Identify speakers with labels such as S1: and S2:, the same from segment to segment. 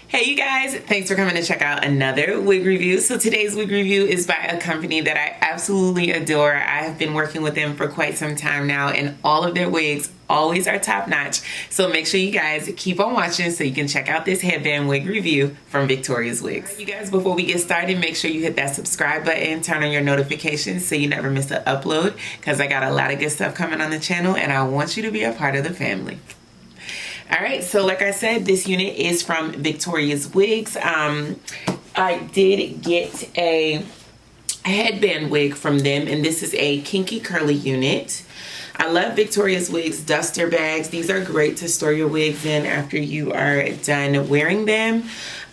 S1: Hey you guys, thanks for coming to check out another wig review. So today's wig review is by a company that I absolutely adore. I have been working with them for quite some time now, and all of their wigs always are top notch. So make sure you guys keep on watching so you can check out this headband wig review from Victoria's Wigs. You guys, before we get started, make sure you hit that subscribe button, turn on your notifications so you never miss an upload, because I got a lot of good stuff coming on the channel and I want you to be a part of the family. All right, so like I said, this unit is from Victoria's Wigs. I did get a headband wig from them, and this is a kinky curly unit. I love Victoria's Wigs duster bags. These are great to store your wigs in after you are done wearing them.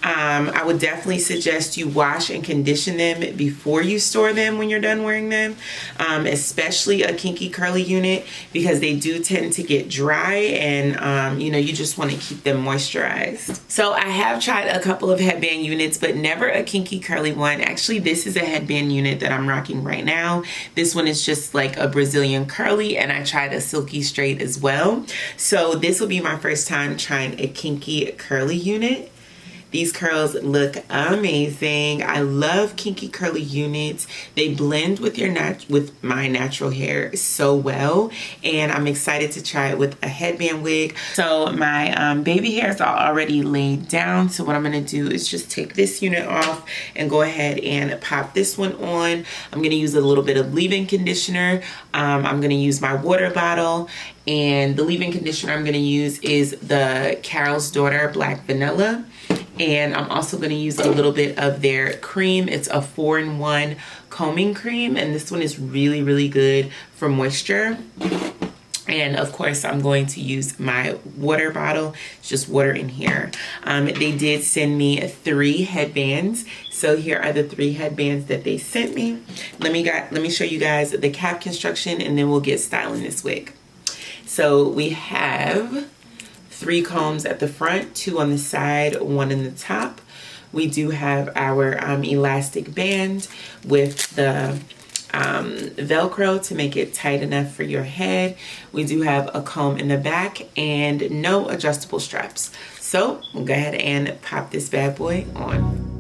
S1: I would definitely suggest you wash and condition them before you store them when you're done wearing them, especially a kinky curly unit, because they do tend to get dry and you know, you just want to keep them moisturized. So I have tried a couple of headband units, but never a kinky curly one. Actually, this is a headband unit that I'm rocking right now. This one is just like a Brazilian curly, and I tried a silky straight as well. So this will be my first time trying a kinky curly unit. These curls look amazing. I love kinky curly units. They blend with my natural hair so well, and I'm excited to try it with a headband wig. So my baby hairs are already laid down, so what I'm gonna do is just take this unit off and go ahead and pop this one on. I'm gonna use a little bit of leave-in conditioner. I'm gonna use my water bottle, and the leave-in conditioner I'm gonna use is the Carol's Daughter Black Vanilla. And I'm also going to use a little bit of their cream. It's a 4-in-1 combing cream, and this one is really, really good for moisture. And of course, I'm going to use my water bottle. It's just water in here. They did send me 3 headbands. So here are the 3 headbands that they sent me. Let me show you guys the cap construction, and then we'll get styling this wig. So we have 3 combs at the front, 2 on the side, 1 in the top. We do have our elastic band with the Velcro to make it tight enough for your head. We do have a comb in the back and no adjustable straps. So we'll go ahead and pop this bad boy on.